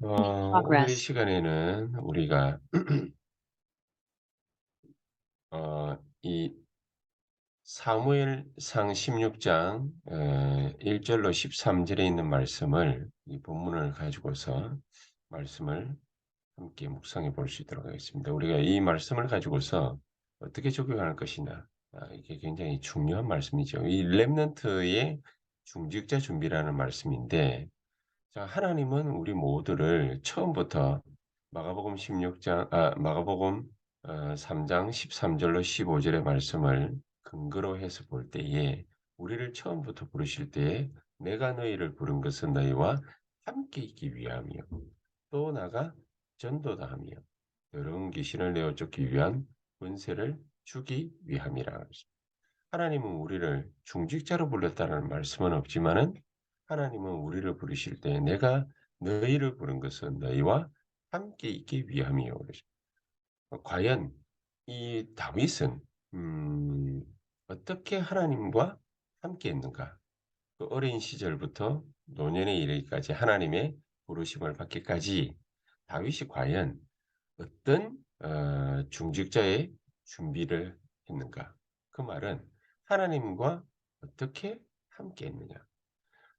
오늘 이 progress. 시간에는 우리가 이 사무엘상 16장 1절로 13절에 있는 말씀을 이 본문을 가지고서 말씀을 함께 묵상해 볼 수 있도록 하겠습니다. 우리가 이 말씀을 가지고서 어떻게 적용할 것이냐, 이게 굉장히 중요한 말씀이죠. 이 렘넌트의 중직자 준비라는 말씀인데, 자, 하나님은 우리 모두를 처음부터 마가복음 3장 13절로 15절의 말씀을 근거로 해서 볼 때에 우리를 처음부터 부르실 때에 내가 너희를 부른 것은 너희와 함께 있기 위함이요. 또 나가 전도다하며 더러운 귀신을 내어 쫓기 위한 권세를 주기 위함이라. 하나님은 우리를 중직자로 불렀다는 말씀은 없지만은 하나님은 우리를 부르실 때 내가 너희를 부른 것은 너희와 함께 있기 위함이요. 과연 이 다윗은 음, 어떻게 하나님과 함께 했는가? 그 어린 시절부터 노년에 이르기까지 하나님의 부르심을 받기까지 다윗이 과연 어떤 중직자의 준비를 했는가? 그 말은 하나님과 어떻게 함께 했느냐?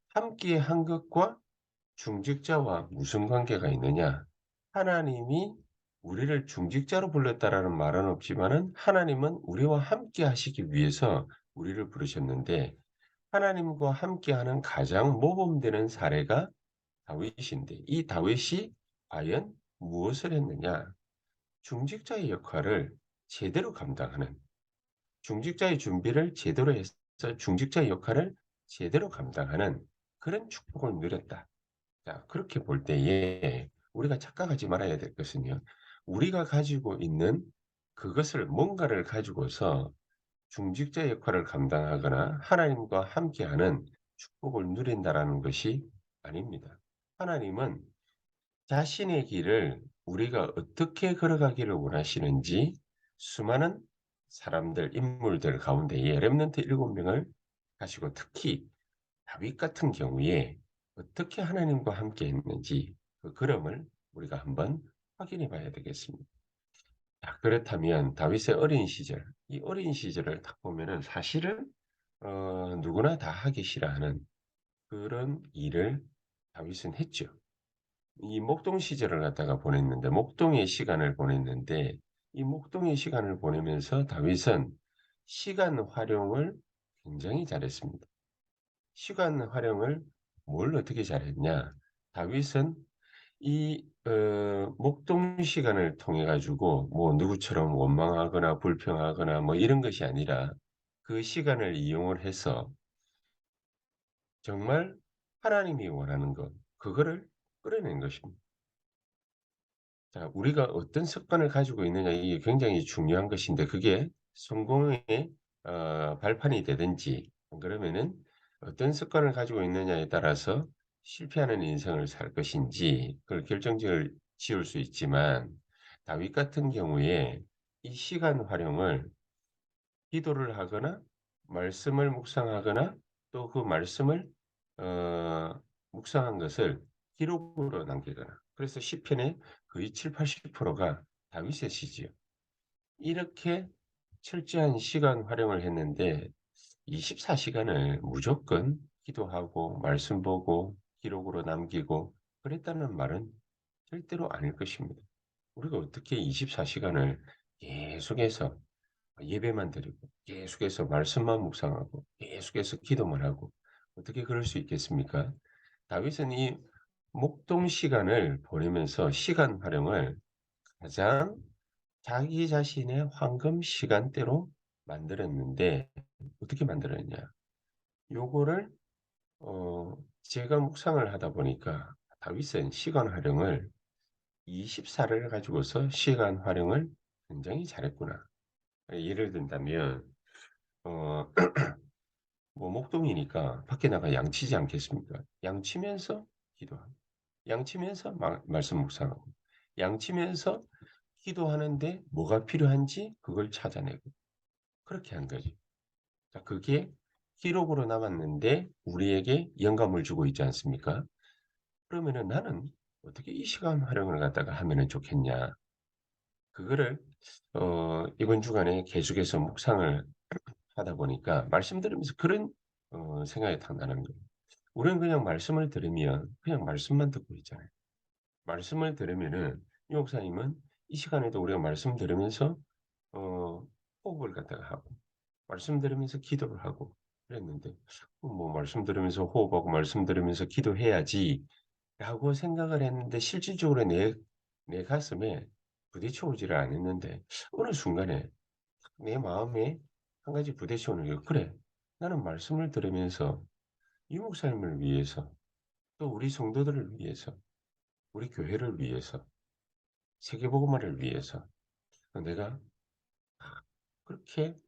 함께 한 것과 중직자와 무슨 관계가 있느냐? 하나님이 우리를 중직자로 불렀다라는 말은 없지만은 하나님은 우리와 함께 하시기 위해서 우리를 부르셨는데 하나님과 함께하는 가장 모범되는 사례가 다윗인데 이 다윗이 과연 무엇을 했느냐? 중직자의 역할을 제대로 감당하는 중직자의 준비를 제대로 해서 중직자의 역할을 제대로 감당하는 그런 축복을 누렸다. 자, 그렇게 볼 때에 우리가 착각하지 말아야 될 것은요. 우리가 가지고 있는 그것을 뭔가를 가지고서 중직자 역할을 감당하거나 하나님과 함께하는 축복을 누린다라는 것이 아닙니다. 하나님은 자신의 길을 우리가 어떻게 걸어가기를 원하시는지 수많은 사람들, 인물들 가운데에 렘넌트 7명을 가지고 특히 다윗 같은 경우에 어떻게 하나님과 함께 했는지 그 걸음을 우리가 한번 확인해 봐야 되겠습니다. 자, 그렇다면 다윗의 어린 시절, 이 어린 시절을 딱 보면은 사실은 누구나 다 하기 싫어하는 그런 일을 다윗은 했죠. 이 목동 시절을 갖다가 보냈는데 목동의 시간을 보냈는데 이 목동의 시간을 보내면서 다윗은 시간 활용을 굉장히 잘했습니다. 시간 활용을 뭘 어떻게 잘했냐? 다윗은 이 목동 시간을 통해 가지고 뭐 누구처럼 원망하거나 불평하거나 뭐 이런 것이 아니라 그 시간을 이용을 해서 정말 하나님이 원하는 것 그거를 끌어낸 것입니다. 자, 우리가 어떤 습관을 가지고 있느냐 이게 굉장히 중요한 것인데 그게 성공의 발판이 되든지 그러면은 어떤 습관을 가지고 있느냐에 따라서 실패하는 인생을 살 것인지 그걸 결정지을 지을 수 있지만 다윗 같은 경우에 이 시간 활용을 기도를 하거나 말씀을 묵상하거나 또 그 말씀을 어 묵상한 것을 기록으로 남기거나 그래서 시편의 거의 70-80%가 다윗의 시지요. 이렇게 철저한 시간 활용을 했는데 24 시간을 무조건 기도하고 말씀 보고 기록으로 남기고 그랬다는 말은 절대로 아닐 것입니다. 우리가 어떻게 24 시간을 계속해서 예배만 드리고 계속해서 말씀만 묵상하고 계속해서 기도만 하고 어떻게 그럴 수 있겠습니까? 다윗은 이 목동 시간을 보내면서 시간 활용을 가장 자기 자신의 황금 시간대로 만들었는데 어떻게 만들었냐? 요거를 제가 묵상을 하다 보니까 다윗은 시간 활용을 24를 가지고서 시간 활용을 굉장히 잘했구나. 예를 든다면 어 뭐 목동이니까 밖에 나가 양치지 않겠습니까? 양치면서 기도하고 양치면서 말씀 묵상하고 양치면서 기도하는데 뭐가 필요한지 그걸 찾아내고 그렇게 한 거지. 자, 그게 기록으로 남았는데 우리에게 영감을 주고 있지 않습니까? 그러면은 나는 어떻게 이 시간 활용을 갖다가 하면은 좋겠냐. 그거를 이번 주간에 계속해서 묵상을 하다 보니까 말씀 들으면서 그런 생각이 딱 나는 거예요. 우리는 그냥 말씀을 들으면 그냥 말씀만 듣고 있잖아요. 말씀을 들으면은 이 목사님은 이 시간에도 우리가 말씀 들으면서 어 호흡을 갖다가 하고 말씀 들으면서 기도를 하고 그랬는데 뭐 '말씀 들으면서 호흡하고 말씀 들으면서 기도해야지.'라고 생각을 했는데 실질적으로 내 가슴에 부딪혀 오지를 않았는데 어느 순간에 내 마음에 한 가지 부딪혀 오는 게 '그래. 나는 말씀을 들으면서 이 목사님을 위해서 또 우리 성도들을 위해서 우리 교회를 위해서 세계복음화를 위해서 내가 그렇게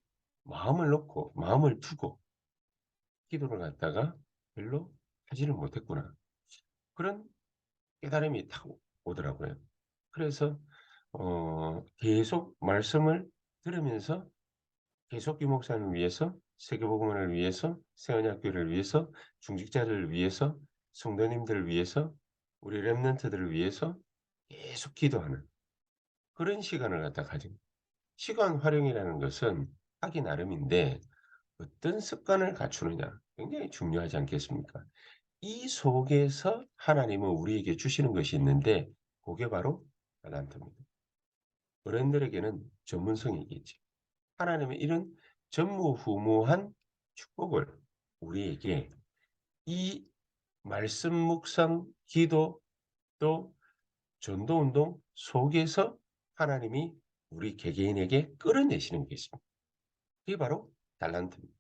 마음을 놓고 마음을 두고 기도를 갖다가 별로 하지를 못했구나.' 그런 깨달음이 탁 오더라고요. 그래서 계속 말씀을 들으면서 계속 이 목사님을 위해서 세계복음화를 위해서 새언약교회를 위해서 중직자들을 위해서 성도님들을 위해서 우리 렘넌트들을 위해서 계속 기도하는 그런 시간을 갖다 가진 시간 활용이라는 것은 하기 나름인데 어떤 습관을 갖추느냐 굉장히 중요하지 않겠습니까? 이 속에서 하나님은 우리에게 주시는 것이 있는데 그게 바로 달란트입니다. 어른들에게는 전문성이 있겠지. 하나님은 이런 전무후무한 축복을 우리에게 이 말씀 묵상, 기도 또 전도 운동 속에서 하나님이 우리 개개인에게 끌어내시는 게 있습니다. 그게 바로 달란트입니다.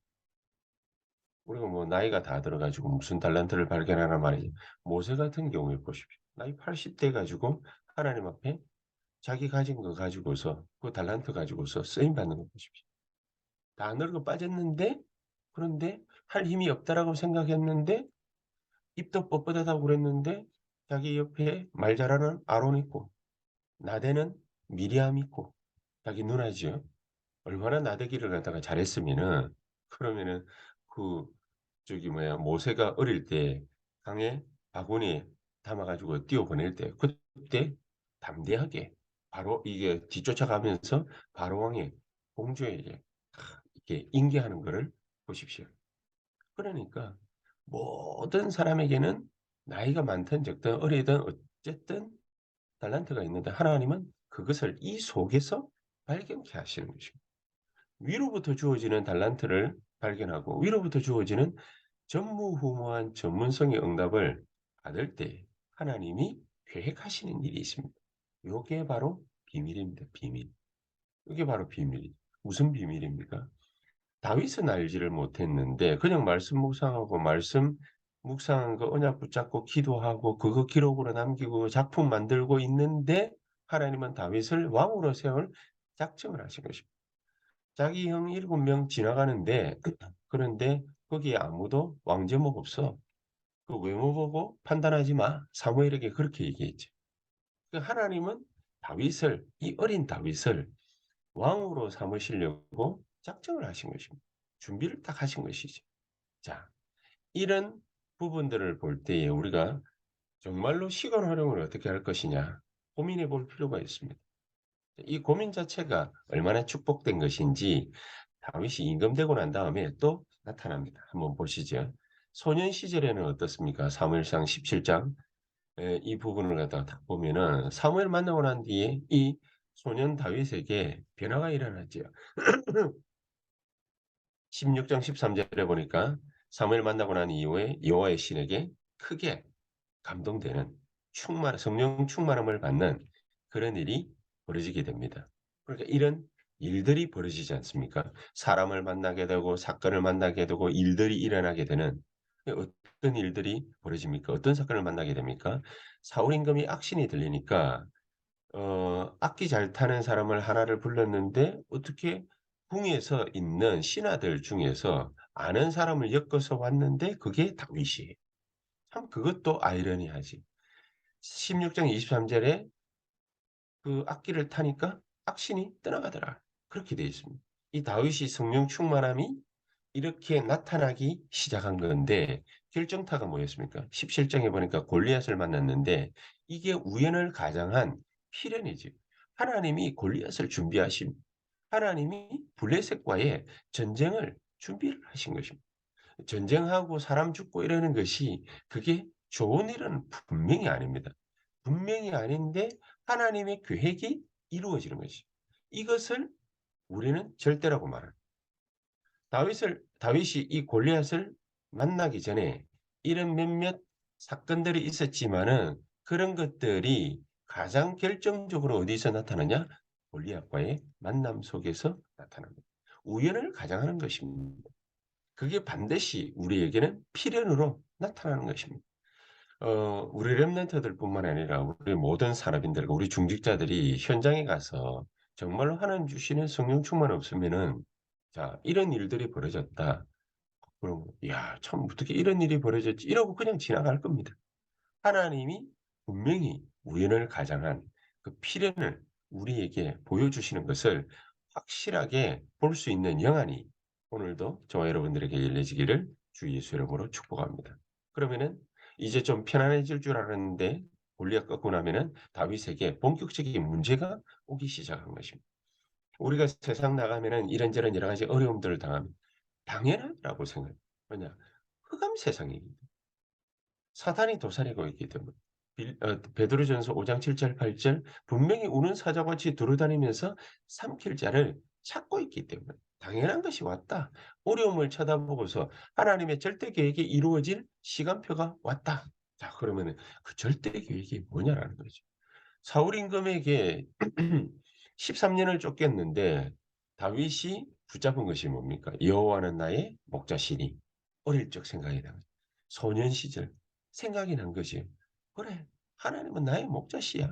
우리가 뭐 나이가 다 들어 가지고 무슨 달란트를 발견하란 말이지. 모세 같은 경우에 보십시오. 나이 80대 가지고 하나님 앞에 자기 가진 거 가지고서 그 달란트 가지고서 쓰임 받는 거 보십시오. 다 늙어 빠졌는데 그런데 '할 힘이 없다.'라고 생각했는데 입도 뻣뻣하다고 그랬는데 자기 옆에 말 잘하는 아론 있고 나대는 미리암 있고 자기 누나지요. 얼마나 나대기를 갖다가 잘했으면은 그러면은 그 저기 뭐야 모세가 어릴 때 강에 바구니에 담아 가지고 띄워 보낼 때 그때 담대하게 바로 이게 뒤쫓아가면서 바로 왕의 공주에게 이렇게 인계하는 거를 보십시오. 그러니까 모든 사람에게는 나이가 많든 적든 어리든 어쨌든 달란트가 있는데 하나님은 그것을 이 속에서 발견케 하시는 것입니다. 위로부터 주어지는 달란트를 발견하고 위로부터 주어지는 전무후무한 전문성의 응답을 받을 때 하나님이 계획하시는 일이 있습니다. 요게 바로 비밀입니다, 비밀. 이게 바로 비밀이죠. 무슨 비밀입니까? 다윗은 알지를 못했는데 그냥 말씀 묵상하고 말씀 묵상한 거 언약 붙잡고 기도하고 그거 기록으로 남기고 작품 만들고 있는데 하나님은 다윗을 왕으로 세울 작정을 하신 것입니다. 자기 형 7명 지나가는데 그런데 거기에 아무도 왕제목 없어. "그 외모 보고 판단하지 마." 사무엘에게 그렇게 얘기했죠. 그 하나님은 다윗을 이 어린 다윗을 왕으로 삼으시려고 작정을 하신 것입니다. 준비를 딱 하신 것이죠. 자, 이런 부분들을 볼 때에 우리가 정말로 시간 활용을 어떻게 할 것이냐 고민해 볼 필요가 있습니다. 이 고민 자체가 얼마나 축복된 것인지 다윗이 임금되고 난 다음에 또 나타납니다. 한번 보시죠. 소년 시절에는 어떻습니까? 사무엘상 17장 이 부분을 갖다가 딱 보면은 사무엘 만나고 난 뒤에 이 소년 다윗에게 변화가 일어났지요. 16장 13절에 보니까 사무엘 만나고 난 이후에 여호와의 신에게 크게 감동되는 성령 충만함을 받는 그런 일이 벌어지게 됩니다. 그러니까 이런 일들이 벌어지지 않습니까? 사람을 만나게 되고 사건을 만나게 되고 일들이 일어나게 되는 어떤 일들이 벌어집니까? 어떤 사건을 만나게 됩니까? 사울 임금이 악신이 들리니까 악기 잘 타는 사람을 하나를 불렀는데 어떻게 궁에서 있는 신하들 중에서 아는 사람을 엮어서 왔는데 그게 다윗이에요. 참 그것도 아이러니하지. 16장 23 절에 그 악기를 타니까 악신이 떠나가더라. 그렇게 되어 있습니다. 이 다윗이 성령 충만함이 이렇게 나타나기 시작한 건데 결정타가 뭐였습니까? 17장에 보니까 골리앗을 만났는데 이게 우연을 가장한 필연이지. 하나님이 골리앗을 준비하심. 하나님이 블레셋과의 전쟁을 준비를 하신 것입니다. 전쟁하고 사람 죽고 이러는 것이 그게 좋은 일은 분명히 아닙니다. 분명히 아닌데 하나님의 계획이 이루어지는 것이. 이것을 우리는 절대라고 말합니다. 다윗이 이 골리앗을 만나기 전에 이런 몇몇 사건들이 있었지만은 그런 것들이 가장 결정적으로 어디서 나타나냐? 골리앗과의 만남 속에서 나타납니다. 우연을 가장하는 것입니다. 그게 반드시 우리에게는 필연으로 나타나는 것입니다. 우리 렘넌트들뿐만 아니라 우리 모든 산업인들과 우리 중직자들이 현장에 가서 정말로 하나님 주시는 성령 충만 없으면은 자 이런 일들이 벌어졌다. 그럼 '야 참 어떻게 이런 일이 벌어졌지?' 이러고 그냥 지나갈 겁니다. 하나님이 분명히 우연을 가장한 그 필연을 우리에게 보여주시는 것을 확실하게 볼 수 있는 영안이 오늘도 저와 여러분들에게 열려지기를 주 예수 이름으로 축복합니다. 그러면은 이제 좀 편안해질 줄 알았는데 골리앗 꺾고 나면은 다윗에게 본격적인 문제가 오기 시작한 것입니다. 우리가 세상 나가면은 이런저런 여러 가지 어려움들을 당하면 당연하다고 생각해요. 왜냐? 흑암 세상이기 사단이 도사리고 있기 때문에. 베드로전서 5장 7절 8절 분명히 우는 사자같이 두루다니면서 삼킬 자를 찾고 있기 때문에 당연한 것이 왔다. 어려움을 쳐다보고서 하나님의 절대 계획이 이루어질 시간표가 왔다. 자 그러면은 그 절대 계획이 뭐냐라는 거죠. 사울 임금에게 13 년을 쫓겼는데 다윗이 붙잡은 것이 뭡니까? 여호와는 나의 목자시니 어릴 적 생각이 난 거죠. 소년 시절 생각이 난 것이 '그래 하나님은 나의 목자시야.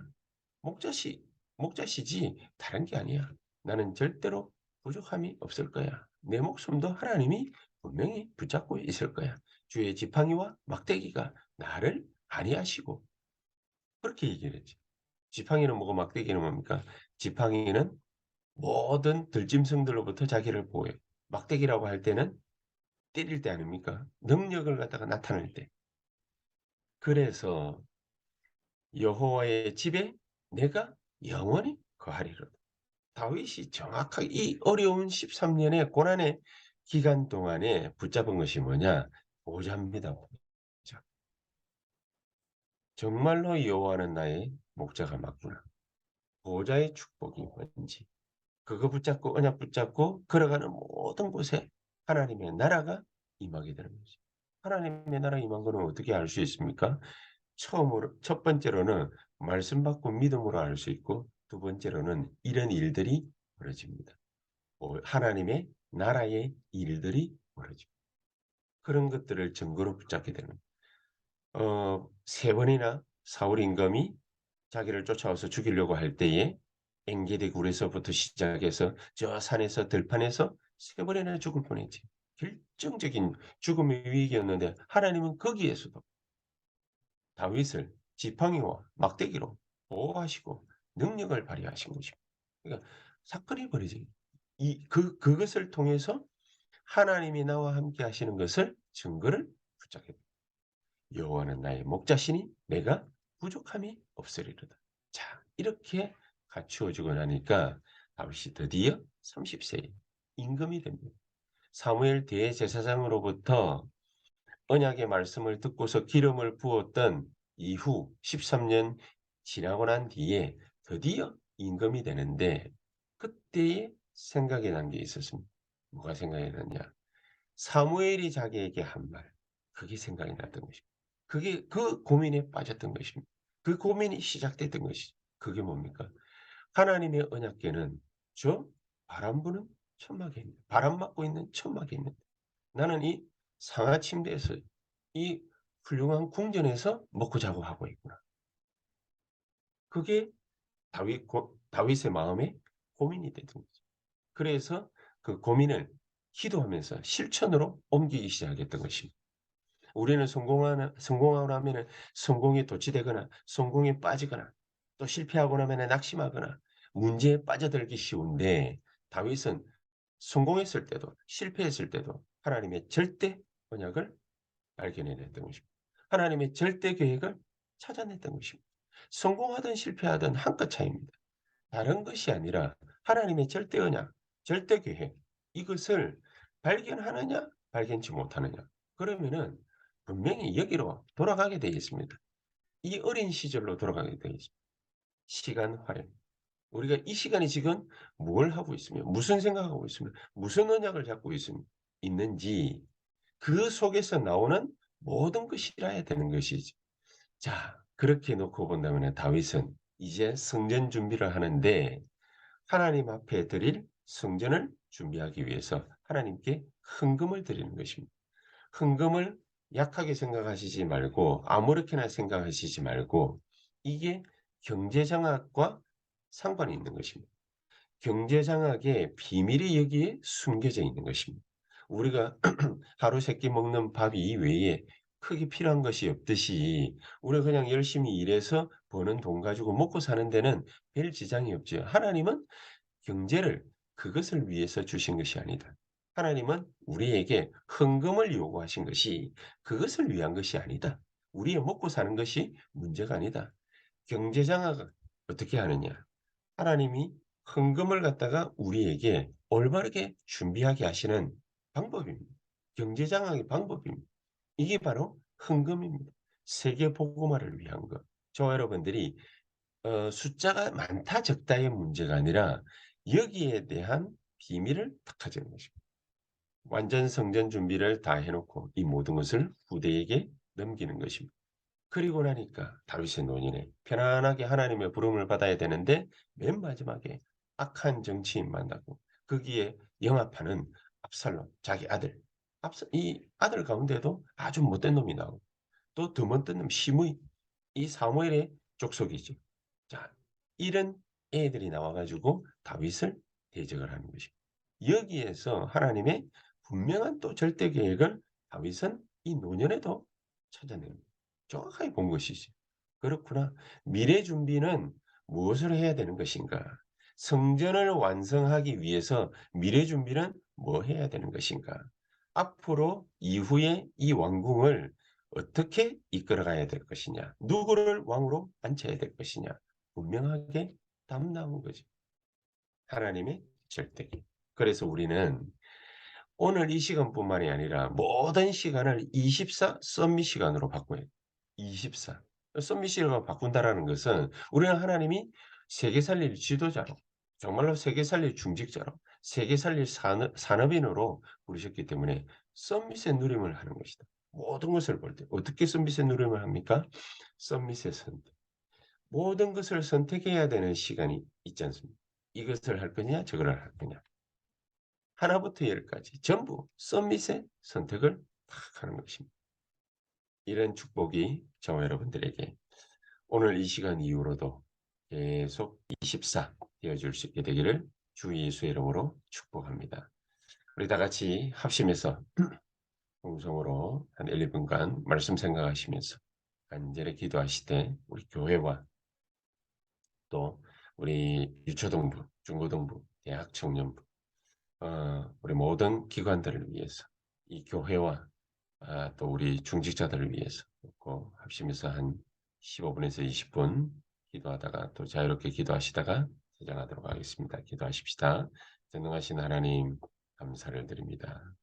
목자시 목자시지 다른 게 아니야. 나는 절대로 부족함이 없을 거야. 내 목숨도 하나님이 분명히 붙잡고 있을 거야. 주의 지팡이와 막대기가 나를 안위하시고' 그렇게 얘기를 했지. 지팡이는 뭐고 막대기는 뭡니까? 지팡이는 모든 들짐승들로부터 자기를 보호해요. 막대기라고 할 때는 때릴 때 아닙니까? 능력을 갖다가 나타낼 때. 그래서 여호와의 집에 내가 영원히 거하리로다. 다윗이 정확하게 이 어려운 13 년의 고난의 기간 동안에 붙잡은 것이 뭐냐? 보좌입니다. 보좌. 정말로 여호와는 나의 목자가 맞구나. 보좌의 축복이 뭔지. 그거 붙잡고 언약 붙잡고 걸어가는 모든 곳에 하나님의 나라가 임하게 되는 거죠. 하나님의 나라 임한 거는 어떻게 알 수 있습니까? 처음으로 첫 번째로는 말씀 받고 믿음으로 알 수 있고 두 번째로는 이런 일들이 벌어집니다. 하나님의 나라의 일들이 벌어집니다. 그런 것들을 증거로 붙잡게 되는 세 번이나 사울 임금이 자기를 쫓아와서 죽이려고 할 때에 엔게디 굴에서부터 시작해서 저 산에서 들판에서 세 번이나 죽을 뻔했지. 결정적인 죽음의 위기였는데 하나님은 거기에서도 다윗을 지팡이와 막대기로 보호하시고 능력을 발휘하신 것입니다. 그러니까 사건이 벌어지 그것을 통해서 하나님이 나와 함께 하시는 것을 증거를 붙잡게 됩니다. 여호와는 나의 목자시니 내가 부족함이 없으리로다. 자 이렇게 갖추어지고 나니까 다윗이 드디어 30세에 임금이 됩니다. 사무엘 대제사장으로부터 언약의 말씀을 듣고서 기름을 부었던 이후 13년 지나고 난 뒤에 드디어 임금이 되는데 그때에 생각이 난 게 있었습니다. 뭐가 생각이 났냐? 사무엘이 자기에게 한 말. 그게 생각이 났던 것입니다. 그게 그 고민에 빠졌던 것입니다. 그 고민이 시작됐던 것이죠. 그게 뭡니까? 하나님의 언약궤는 저 바람 부는 천막에 있는 바람 맞고 있는 천막에 있는 나는 이 상하 침대에서 이 훌륭한 궁전에서 먹고 자고 하고 있구나. 그게 다윗의 마음에 고민이 됐던 거죠. 그래서 그 고민을 기도하면서 실천으로 옮기기 시작했던 것입니다. 우리는 성공하고 나면은 성공에 도취되거나 성공에 빠지거나 또 실패하고 나면은 낙심하거나 문제에 빠져들기 쉬운데 다윗은 성공했을 때도 실패했을 때도 하나님의 절대 언약을 발견해냈던 것입니다. 하나님의 절대 계획을 찾아냈던 것입니다. 성공하든 실패하든 한 끗 차이입니다. 다른 것이 아니라 하나님의 절대 언약, 절대 계획 이것을 발견하느냐 발견치 못하느냐. 그러면은 분명히 여기로 돌아가게 되어 있습니다. 이 어린 시절로 돌아가게 되어 있습니다. 시간 활용. 우리가 이 시간에 지금 뭘 하고 있으며 무슨 생각하고 있으며 무슨 언약을 잡고 있는지 그 속에서 나오는 모든 것이 이라야 되는 것이지. 자, 그렇게 놓고 본다면 다윗은 이제 성전 준비를 하는데 하나님 앞에 드릴 성전을 준비하기 위해서 하나님께 헌금을 드리는 것입니다. 헌금을 약하게 생각하시지 말고 아무렇게나 생각하시지 말고 이게 경제장악과 상관이 있는 것입니다. 경제장악의 비밀이 여기에 숨겨져 있는 것입니다. 우리가 하루 세끼 먹는 밥 이외에 크게 필요한 것이 없듯이 우리가 그냥 열심히 일해서 버는 돈 가지고 먹고 사는 데는 별 지장이 없죠. 하나님은 경제를 그것을 위해서 주신 것이 아니다. 하나님은 우리에게 헌금을 요구하신 것이 그것을 위한 것이 아니다. 우리의 먹고 사는 것이 문제가 아니다. 경제장악을 어떻게 하느냐? 하나님이 헌금을 갖다가 우리에게 올바르게 준비하게 하시는 방법입니다. 경제장악의 방법입니다. 이게 바로 헌금입니다. 세계 복음화를 위한 것. 저와 여러분들이 숫자가 많다 적다의 문제가 아니라 여기에 대한 비밀을 딱 가지는 것입니다. 완전 성전 준비를 다 해 놓고 이 모든 것을 후대에게 넘기는 것입니다. 그리고 나니까 다윗의 논의네. 편안하게 하나님의 부름을 받아야 되는데 맨 마지막에 악한 정치인 만나고 거기에 영합하는 압살롬 자기 아들. 이 아들 가운데도 아주 못된 놈이 나오고 또 더 못된 놈 시므이 이 사무엘의 족속이죠. 자, 이런 애들이 나와 가지고 다윗을 대적을 하는 것입니다. 여기에서 하나님의 분명한 또 절대 계획을 다윗은 이 노년에도 찾아냅니다. 정확하게 본 것이지. 그렇구나. 미래 준비는 무엇을 해야 되는 것인가? 성전을 완성하기 위해서 미래 준비는 뭐 해야 되는 것인가? 앞으로 이후에 이 왕궁을 어떻게 이끌어가야 될 것이냐? 누구를 왕으로 앉혀야 될 것이냐? 분명하게 답 나온 거죠. 하나님의 절대기. 그래서 우리는 오늘 이 시간뿐만이 아니라 모든 시간을 24 썸밋 시간으로 바꿔야 돼요. 24. 썸밋 시간으로 바꾼다라는 것은 우리는 하나님이 세계 살릴 지도자로 정말로 세계 살릴 중직자로 세계 살릴 산업인으로 부르셨기 때문에 썸밋의 누림을 하는 것이다. 모든 것을 볼 때 어떻게 썸밋의 누림을 합니까? 썸밋의 선택. 모든 것을 선택해야 되는 시간이 있지 않습니까? 이것을 할 거냐 저거를 할 거냐. 하나부터 열까지 전부 썸밋의 선택을 딱 하는 것입니다. 이런 축복이 저와 여러분들에게 오늘 이 시간 이후로도 계속 24 되어줄 수 있게 되기를 주 예수의 이름으로 축복합니다. 우리 다 같이 합심해서 공성으로 한 1, 2분간 말씀 생각하시면서 간절히 기도하시되 우리 교회와 또 우리 유초등부, 중고등부, 대학 청년부 우리 모든 기관들을 위해서 이 교회와 또 우리 중직자들을 위해서 꼭 합심해서 한 15분에서 20분 기도하다가 또 자유롭게 기도하시다가 퇴장하도록 하겠습니다. 기도하십시다. 전능하신 하나님 감사를 드립니다.